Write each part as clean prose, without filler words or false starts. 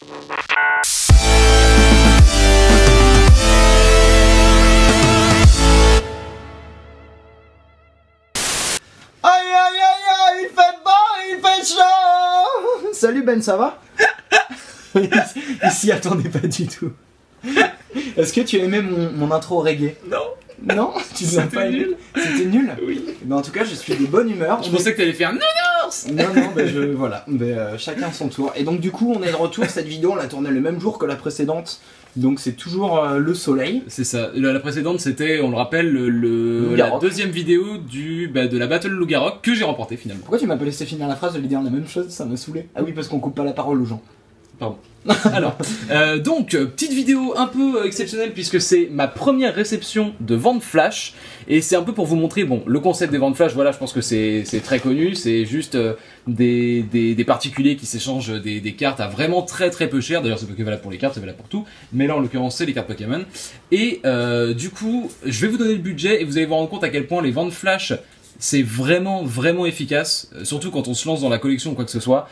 Aïe aïe aïe aïe, il fait beau, il fait chaud. Salut Ben, ça va? Il s'y attendait pas du tout. Est-ce que tu as aimé mon intro reggae? Non. Non? Tu n'as pas nul? C'était nul? Oui. Mais en tout cas, je suis de bonne humeur. Je pensais que t'allais faire nounours. Non, voilà. Chacun son tour. Et donc, du coup, on est de retour. Cette vidéo, on l'a tournée le même jour que la précédente. Donc, c'est toujours le soleil. C'est ça. La précédente, c'était, on le rappelle, la Loup-Garok. deuxième vidéo de la Battle Loup-Garok que j'ai remporté finalement. Pourquoi tu m'as pas laissé finir la phrase? J'allais dire la même chose, ça m'a saoulé. Ah oui, parce qu'on coupe pas la parole aux gens. Pardon. Alors, donc, petite vidéo un peu exceptionnelle puisque c'est ma première réception de vente flash et c'est un peu pour vous montrer, bon, le concept des ventes flash, voilà, je pense que c'est très connu, c'est juste des particuliers qui s'échangent des cartes à vraiment très peu cher, d'ailleurs c'est pas que valable pour les cartes, c'est valable pour tout, mais là en l'occurrence c'est les cartes Pokémon, et du coup, je vais vous donner le budget et vous allez vous rendre compte à quel point les ventes flash c'est vraiment efficace, surtout quand on se lance dans la collection ou quoi que ce soit.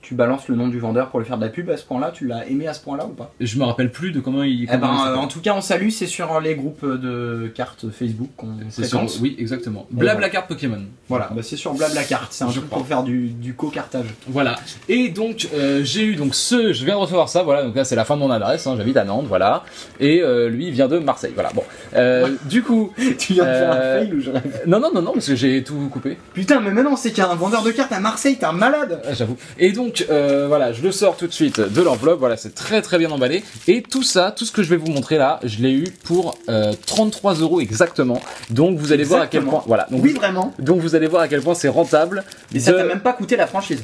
Tu balances le nom du vendeur pour lui faire de la pub à ce point-là? Tu l'as aimé à ce point-là ou pas? Je me rappelle plus de comment il... en tout cas, on salue, c'est sur les groupes de cartes Facebook qu'on fréquente. Oui, exactement. Blabla carte Pokémon. Voilà, bah c'est sur Blabla carte, c'est un truc pour faire du co-cartage. Voilà. Et donc, j'ai eu donc je viens de recevoir ça, voilà, donc là c'est la fin de mon adresse, hein, j'habite à Nantes, voilà. Et lui, il vient de Marseille, voilà, bon. Du coup... Tu viens de faire un fail ou je rêve? Non, parce que j'ai tout coupé. Putain, mais maintenant, c'est qu'il y a un vendeur de cartes à Marseille, t'es un malade! J'avoue. Et donc, voilà, je le sors tout de suite de l'enveloppe, voilà, c'est très bien emballé. Et tout ça, tout ce que je vais vous montrer là, je l'ai eu pour 33 € exactement. Donc vous allez voir à quel point... Voilà. Donc, oui, vraiment. Donc vous allez voir à quel point c'est rentable. Et ça t'a même pas coûté la franchise.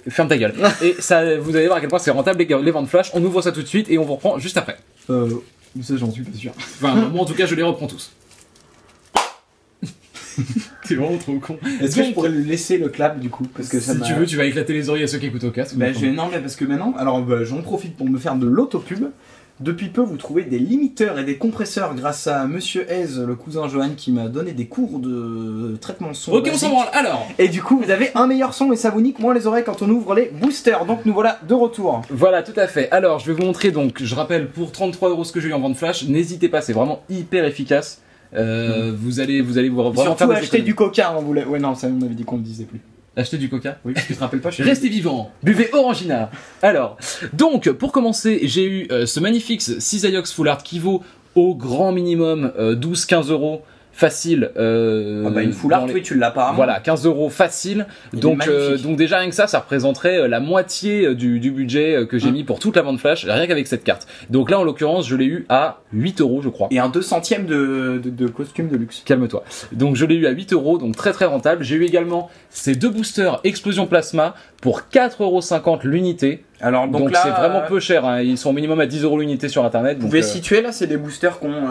Ferme ta gueule. Et ça, vous allez voir à quel point c'est rentable les ventes flash. On ouvre ça tout de suite et on vous reprend juste après. Ça j'en suis pas sûr. Enfin, moi en tout cas, je les reprends tous. T'es vraiment trop con. Est-ce que je pourrais lui laisser le clap du coup? Parce que ça si tu veux, tu vas éclater les oreilles à ceux qui écoutent au casque. Bah, non, mais parce que maintenant, alors j'en profite pour me faire de l'autopub. Depuis peu, vous trouvez des limiteurs et des compresseurs grâce à Monsieur Hez, le cousin Johan, qui m'a donné des cours de traitement son. Ok, on s'en branle, alors. Et du coup, vous avez un meilleur son et ça vous nique moins les oreilles quand on ouvre les boosters. Donc nous voilà de retour. Voilà, tout à fait. Alors, je vais vous montrer, donc, je rappelle, pour 33 € ce que j'ai eu en vente flash, n'hésitez pas, c'est vraiment hyper efficace. Vous allez vous vraiment surtout faire acheter du coca, hein, ouais non, ça on avait dit qu'on ne disait plus. Acheter du coca? Oui, parce que tu te rappelles pas, Restez vivant, buvez Orangina. Alors, donc, pour commencer, j'ai eu ce magnifique Cisaiox Full Art qui vaut au grand minimum 12-15 € facile. Une Full Art, oui, tu l'as pas. Voilà, 15 € facile. Donc déjà rien que ça représenterait la moitié du budget que j'ai mis pour toute la vente flash, rien qu'avec cette carte. Donc là, en l'occurrence, je l'ai eu à 8 € je crois. Et un 2 centièmes de costume de luxe. Calme-toi. Donc je l'ai eu à 8 €, donc très rentable. J'ai eu également ces deux boosters Explosion Plasma pour 4,50 € l'unité. Alors donc là, c'est vraiment peu cher, hein. Ils sont au minimum à 10 € l'unité sur internet. Vous pouvez situer là, c'est des boosters qui ont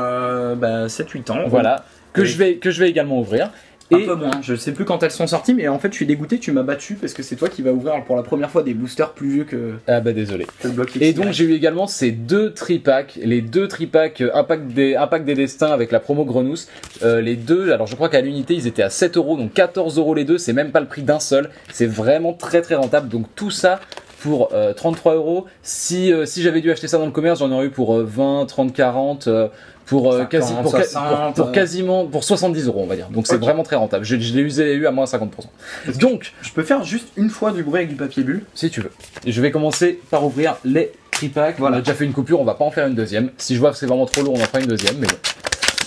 7-8 ans. Voilà. Que je vais également ouvrir. Un peu moins, je sais plus quand elles sont sorties, mais en fait je suis dégoûté, tu m'as battu parce que c'est toi qui vas ouvrir pour la première fois des boosters plus vieux que... Ah bah désolé. Que le bloc et donc j'ai eu également ces deux tripacks, les deux tripacks Impact des Destins avec la promo Grenousse. Les deux, alors je crois qu'à l'unité ils étaient à 7 €, donc 14 € les deux, c'est même pas le prix d'un seul. C'est vraiment très rentable, donc tout ça pour 33 €. Si j'avais dû acheter ça dans le commerce, j'en aurais eu pour 20, 30, 40... pour 50, quasiment pour 70 €, on va dire. Donc c'est vraiment très rentable. Je l'ai eu à moins 50%. Donc je peux faire juste une fois du bruit avec du papier bulle si tu veux. Et je vais commencer par ouvrir les tripacks. Voilà. On a déjà fait une coupure, on va pas en faire une deuxième. Si je vois que c'est vraiment trop lourd, on en fera une deuxième. Mais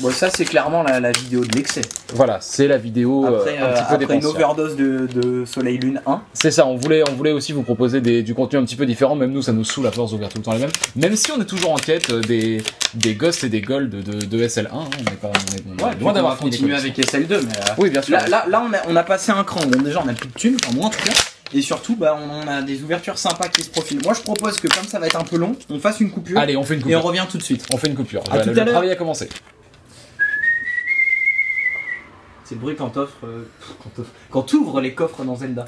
bon, ça c'est clairement la vidéo de l'excès. Voilà, c'est la vidéo après, un petit peu après une overdose de Soleil Lune 1. C'est ça, on voulait aussi vous proposer du contenu un petit peu différent. Même nous, ça nous saoule à force d'ouvrir tout le temps les mêmes. Même si on est toujours en quête des Ghosts et des Golds de SL1. Hein. On est loin d'avoir continué avec SL2. Mais oui, bien sûr. Là on a passé un cran. Bon, déjà, on a plus de thunes, enfin moi en tout cas. Et surtout, on a des ouvertures sympas qui se profilent. Moi, je propose que comme ça va être un peu long, on fasse une coupure. Allez, on fait une coupure. Et on revient tout de suite. On fait une coupure. Le travail a commencé. C'est le bruit quand t'ouvres les coffres dans Zelda.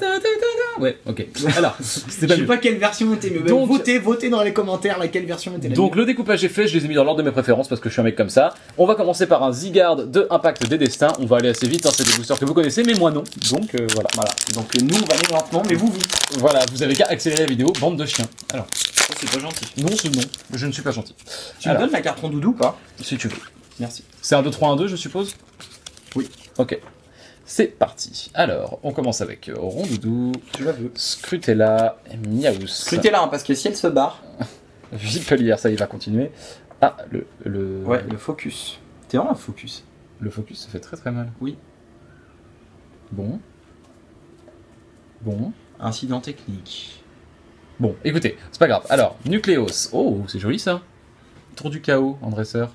Ouais, ok. Alors, je sais pas quelle version était mieux. Donc, votez dans les commentaires laquelle version était la mieux. Donc le découpage est fait, je les ai mis dans l'ordre de mes préférences parce que je suis un mec comme ça. On va commencer par un Zygarde de Impact des Destins. On va aller assez vite, hein, c'est des boosters que vous connaissez, mais moi non. Donc voilà. Donc nous on va aller lentement, mais vous vite. Voilà, vous avez qu'à accélérer la vidéo, bande de chiens. Alors. Oh, c'est pas gentil. Non, c'est non. Je ne suis pas gentil. Tu me donnes la carte rondoudou ou pas? Si tu veux. Merci. C'est un 2, 3, 1, 2, je suppose? Oui. Ok. C'est parti. Alors, on commence avec Rondoudou, Je la veux. Scrutella, Miaus. Scrutez là, hein, parce que si elle se barre... Vipelière, ça il va continuer. Ah, Ouais, le focus. T'es vraiment un focus. Le focus se fait très très mal. Oui. Bon. Bon. Incident technique. Bon, écoutez, c'est pas grave. Alors, Nucleos. Oh, c'est joli ça. Tour du chaos en dresseur.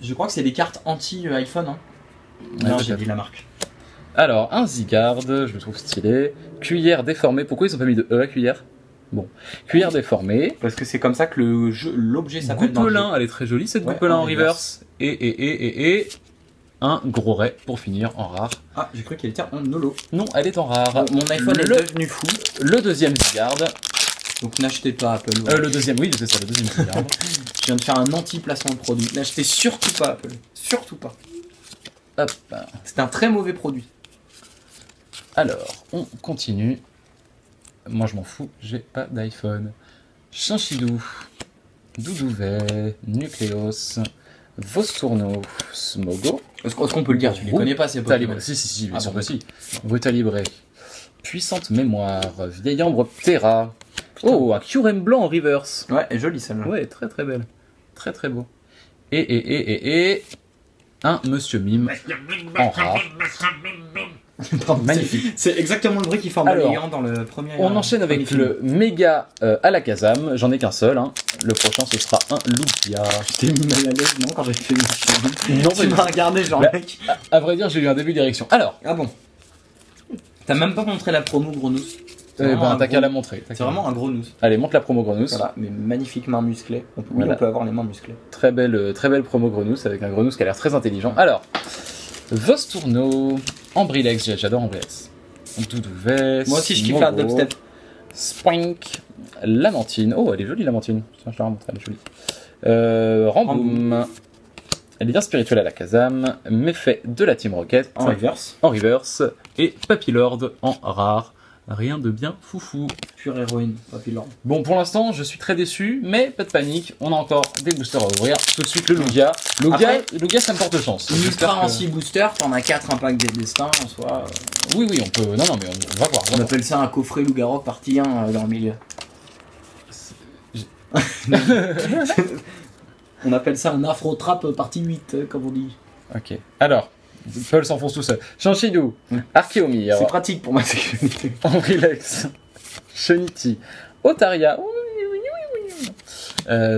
Je crois que c'est des cartes anti-iPhone. Hein. Ouais, Non, j'ai peut-être. dit la marque. Alors, un Zygarde, je le trouve stylé. Cuillère déformée. Pourquoi ils ont pas mis de E à cuillère? Bon. Cuillère déformée. Parce que c'est comme ça que l'objet s'appelle dans le jeu. Goupelin, elle est très jolie cette Ouais, Goupelin en en reverse. Et un gros ray pour finir en rare. Ah, j'ai cru qu'elle était en holo. Non, elle est en rare. Bon, mon iPhone est le, devenu fou. le deuxième Zygarde. Donc n'achetez pas Apple. Ouais. Le deuxième, oui, c'est ça, le deuxième Zygarde. Je viens de faire un anti-placement de produit. N'achetez surtout pas Apple. Surtout pas. Hop. C'est un très mauvais produit. Alors, on continue. Moi, je m'en fous, j'ai pas d'iPhone. Chinchidou, Doudouvet, Nucleos, Vostourno, Smogo, Est-ce qu'on peut le dire? Tu les connais pas ces Pokémon? Brutalibré. Si, bien Ah sûr bon, que si. Brutalibré, Puissante Mémoire, Vieille Ambre Terra. Oh, un Kyurem blanc en reverse. Ouais, elle est jolie celle-là. Ouais, très très belle. Très très beau. Et un Monsieur Mime en rare. Pardon, Magnifique. C'est exactement le bruit qui fait en Alors, balayant dans le premier. On enchaîne avec le méga Alakazam, j'en ai qu'un seul, hein. Le prochain ce sera un Lugia. Je t'ai mis mal à l'aise, non, quand j'ai fait une Non, tu mais- m'as regardé, genre, Bah, mec. À vrai dire, j'ai eu un début d'érection. Alors, Ah bon? T'as même pas montré la promo gros nous. t'as qu'à la montrer. C'est vraiment un gros nous. Allez, montre la promo Grenousse. Voilà, mais magnifique main musclée. Oui, Voilà. on peut avoir les mains musclées. Très belle promo Grenousse avec un Grenousse qui a l'air très intelligent. Alors, Vostourno, Ambrilex, j'adore Ambrilex. Doudouvet, Moi aussi, je kiffe la Smogo, dubstep. Spoink, Lamentine. Oh, elle est jolie, Lamentine. Tiens, je la remonte, elle est jolie. Ramboum. Elle est bien spirituelle à la Kazam. Méfait de la Team Rocket. En reverse. En reverse. Et Papillord en rare. Rien de bien foufou. Pure héroïne, Papillon. Bon, pour l'instant, je suis très déçu, mais pas de panique, on a encore des boosters à ouvrir. Tout de suite, le Lugia. Lugia, ça me porte chance. J'espère Ultra que- anti-booster, t'en as 4 impacts des destins en soi. Oui, on peut. Non, mais on va voir. On appelle ça un coffret Loup-Garou partie 1 dans le milieu. On appelle ça un afro-trap partie 8, comme on dit. Ok. Alors, Paul s'enfonce tout seul. Chanchidou, Archeomir, C'est pratique pour ma sécurité. Ambrilex, Cheniti, Otaria,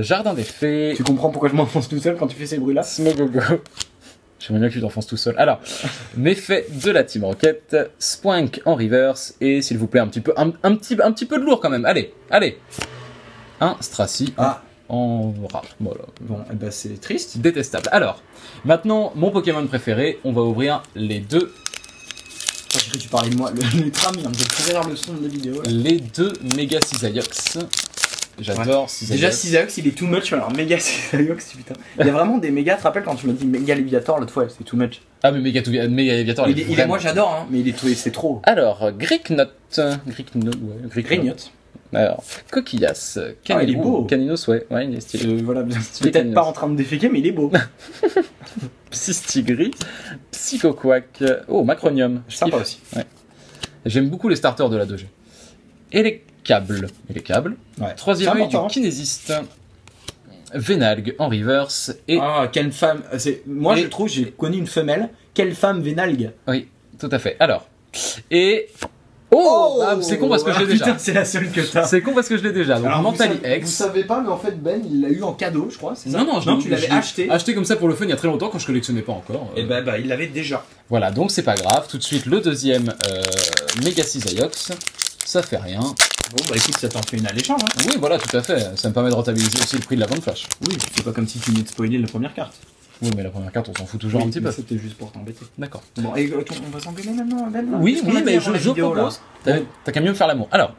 Jardin des Fées, Tu comprends pourquoi je m'enfonce tout seul quand tu fais ces bruits-là? Smogogo. J'aimerais bien que tu t'enfonces tout seul. Alors, méfait de la Team Rocket, Spoink en reverse, et s'il vous plaît, un petit peu de lourd quand même. Allez. Un Stracy Ah, en rare. Voilà. bon, eh ben c'est triste. Détestable. Alors, maintenant, mon Pokémon préféré, on va ouvrir les deux J'ai cru que tu parlais de moi, le Tramir, je pourrais avoir le son de la vidéo là. les deux méga Cisaillux. J'adore Cisaillux. Déjà Cisaillux il est too much, alors méga Cisaillux putain. Il y a vraiment des méga, tu te rappelles quand tu m'as dit méga Léviator l'autre fois, c'est too much. Ah mais méga Léviator. Moi j'adore hein, mais c'est trop. Alors, Gricknot. Grignote. Alors, Coquillas. Ah, il est beau. Caninos, ouais, il est stylé. Voilà, peut-être pas en train de déféquer mais il est beau. Psystigris, Psychoquack. Oh, Macronium. Je Sympa kiffe. aussi. Ouais. J'aime beaucoup les starters de la 2G. Et les câbles. Ouais. Troisième C'est œil du important. kinésiste. Vénalgue en reverse. Et Ah, quelle femme. Moi Et- je trouve, j'ai connu une femelle. Quelle femme vénalgue. oui, tout à fait. Alors. Et. Oh, ah, c'est con parce que je l'ai déjà. Putain, c'est la seule que t'as. C'est con parce que je l'ai déjà. Donc Alors, Mentally vous X. savez pas, mais en fait Ben il l'a eu en cadeau, je crois. C'est ça Non, tu l'avais acheté. Acheté comme ça pour le fun il y a très longtemps quand je collectionnais pas encore. Et bah il l'avait déjà. Voilà, donc c'est pas grave. Tout de suite le deuxième Mega Cisaillux. Ça fait rien. Bon bah écoute, ça t'en fait une alléchante. Hein. Oui, voilà, tout à fait. Ça me permet de rentabiliser aussi le prix de la vente flash. Oui, c'est pas comme si tu venais de spoiler la première carte. Oui, mais la première carte, on s'en fout toujours un petit peu. C'était juste pour t'embêter. D'accord. Bon, et on va s'engueuler maintenant, Ben. Oui, Qu'est-ce qu'on a dit mais avant la je vidéo, là propose. T'as qu'à mieux me faire l'amour. Alors,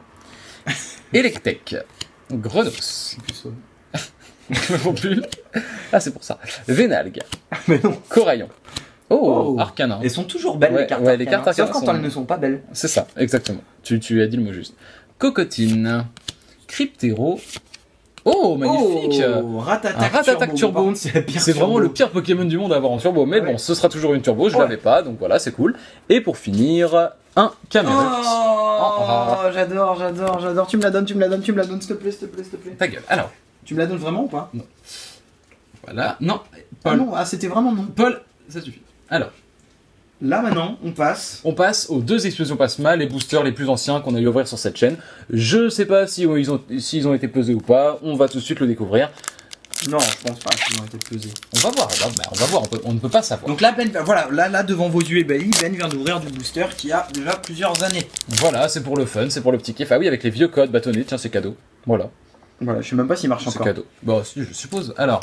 Electek, Grenos, non plus. Ah, c'est pour ça. Vénalgue, Mais non. Coraillon. Oh, Oh. Arcanin. Elles sont toujours belles Ouais, les cartes. ouais, les arcanes, cartes sauf arcanes quand sont- elles ne sont pas belles. C'est ça, exactement. Tu as dit le mot juste. Cocotine, Cryptéro, Oh, magnifique. Oh, Rattatak Un Rattatak Turbo. Par contre, c'est la pire C'est vraiment turbo. le pire Pokémon du monde à avoir en turbo, mais Ouais. bon, ce sera toujours une turbo, je Ouais. l'avais pas, donc voilà, c'est cool. Et pour finir, un Camerupt. Oh, j'adore. Tu me la donnes, s'il te plaît. Ta gueule. Alors, Tu me la donnes vraiment ou pas? voilà. Non, Ah Paul. non, c'était vraiment non. Paul, ça suffit. Alors, Là maintenant, on passe. on passe aux 2 explosions plasma, les boosters les plus anciens qu'on a eu à ouvrir sur cette chaîne. Je sais pas si s'ils ont été pesés ou pas, on va tout de suite le découvrir. Non, je pense pas qu'ils ont été pesés. On va voir, on va voir, on ne peut pas savoir. Donc là, Ben, voilà, là devant vos yeux ébahis, Ben vient d'ouvrir du booster qui a déjà plusieurs années. Voilà, c'est pour le fun, c'est pour le petit kiff. Ah oui, avec les vieux codes bâtonnés, tiens, c'est cadeau. Voilà, Voilà, je sais même pas s'il marche c'est encore. cadeau. Bon, si, je suppose. Alors,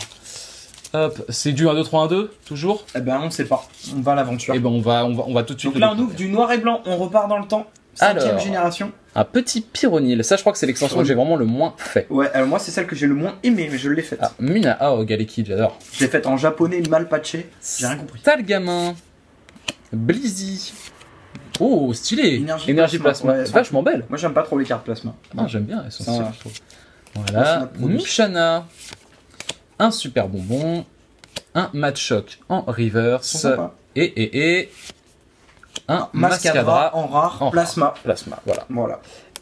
hop, c'est du 1, 2, 3, 1, 2, toujours. Eh ben, on sait pas. On va à l'aventure. Et ben, on va tout de suite. Donc le là, on découvrir. ouvre du noir et blanc, on repart dans le temps. 5ème Alors. génération. Un petit pyronil, ça je crois que c'est l'extension que j'ai vraiment le moins fait. Ouais, alors moi, c'est celle que j'ai le moins aimée, mais je l'ai faite. Ah, Mina, oh, Galekid, j'adore. Je l'ai faite en japonais mal patché. J'ai rien compris. T'as le gamin. Blizzy. Oh, stylé. Énergie Plasma. plasma, ouais, C'est vachement belle. Moi, j'aime pas trop les cartes plasma. Ah, j'aime bien, elles sont Ça, stylées, ouais. je trouve. Moi, Voilà, c'est notre produit. Michana. Un super bonbon. Un Machoc en Ils sont reverse. sympas. Et un Mascadra en rare en plasma. plasma. Voilà. Voilà.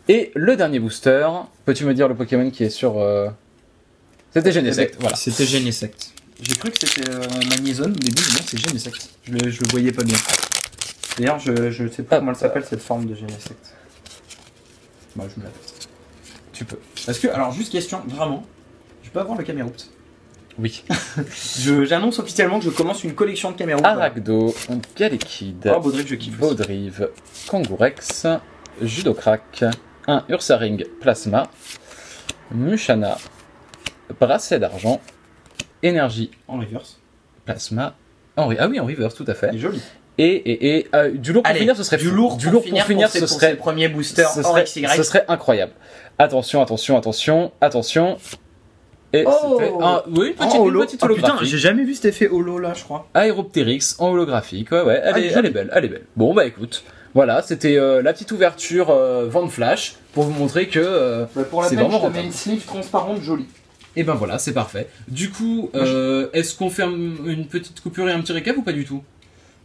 Et le dernier booster, peux-tu me dire le Pokémon qui est sur. C'était Genesect, voilà. C'était Genesect. J'ai cru que c'était Magnézone, mais non, c'est Genesect. Je le voyais pas bien. D'ailleurs, je sais pas Hop. comment elle s'appelle cette forme de Genesect. Bah, je me la fais. Tu peux. Est-ce que, alors, juste question, vraiment, je peux avoir le Camerupt? Oui. J'annonce officiellement que je commence une collection de Camerupt. Aragdo, Galekid, Oh, Baudric, je kiffe. aussi. Baudrive, Kangourex, Judocrack, un Ursaring Plasma, Mushana, Bracelet d'argent, Énergie En reverse. Plasma, ah oui, en reverse, tout à fait. Il est joli. Et du lourd pour finir, ce serait du fou. lourd Du lourd pour finir, ses- ce pour serait ses premiers boosters ce hors serait, XY. ce serait incroyable. Attention. Et Oh c'était oui, une petite, En holo. une petite Ah, putain, holographique. j'ai jamais vu cet effet holo là, je crois. Aéroptérix en holographique, ouais, elle est joli. belle. Bon bah écoute, voilà, c'était la petite ouverture Vente Flash pour vous montrer que Pour la c'est peine, vraiment je te mets rentable. une sleeve transparente jolie. Et ben voilà, c'est parfait. Du coup, est-ce qu'on fait une petite coupure et un petit récap ou pas du tout?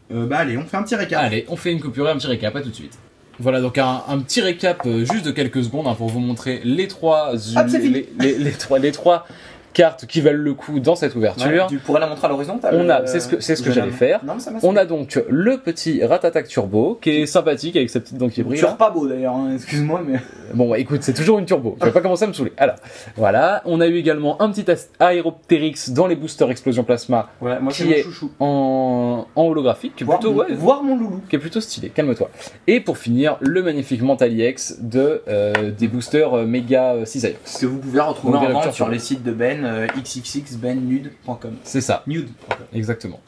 Bah allez, on fait un petit récap. Allez, on fait une coupure et un petit récap, à tout de suite. Voilà, donc un petit récap juste de quelques secondes pour vous montrer les trois, c'est fini. les trois cartes qui valent le coup dans cette ouverture. Ouais, tu pourrais la montrer à l'horizontale. On a, c'est ce que j'allais faire. Non, mais ça m'a On a donc le petit Rattatak Turbo qui est sympathique avec sa petite dent qui brille. Sur pas beau d'ailleurs, hein, excuse-moi, mais. Bon, bah, écoute, c'est toujours une turbo. Je vais pas commencer à me saouler. Alors, voilà. On a eu également un petit Aéroptérix dans les boosters Explosion Plasma Ouais, moi Qui c'est mon est- chouchou. en holographique, qui est plutôt, ouais, Voir mon loulou. qui est plutôt stylé. Calme-toi. Et pour finir, le magnifique Mental EX des boosters Mega Cisailleux. Ce que vous pouvez retrouver Donc, en vente rupture sur sur- les sites de Ben, xxxbennude.com. C'est ça. Nude. Exactement.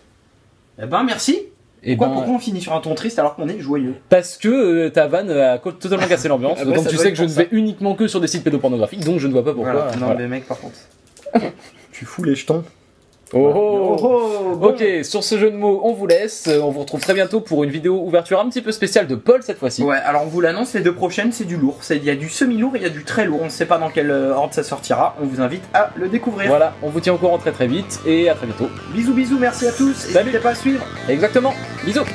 Eh ben merci. Et Pourquoi on finit sur un ton triste alors qu'on est joyeux? Parce que ta vanne a totalement cassé l'ambiance. Ah ouais, donc ça tu doit sais être que je ne pour vais uniquement que sur des sites pédopornographiques, donc je ne vois pas pourquoi. Voilà. Non Voilà. mais mec par contre. Tu fous les jetons. Oh, oh. Oh, bon. Ok, sur ce jeu de mots, on vous laisse. On vous retrouve très bientôt pour une vidéo ouverture un petit peu spéciale de Paul cette fois-ci. Ouais, alors on vous l'annonce, les deux prochaines c'est du lourd. Il y a du semi-lourd et il y a du très lourd. On ne sait pas dans quel ordre ça sortira. On vous invite à le découvrir. Voilà, on vous tient au courant très vite et à très bientôt. Bisous bisous, merci à tous. Salut. N'hésitez pas à suivre. Exactement, bisous.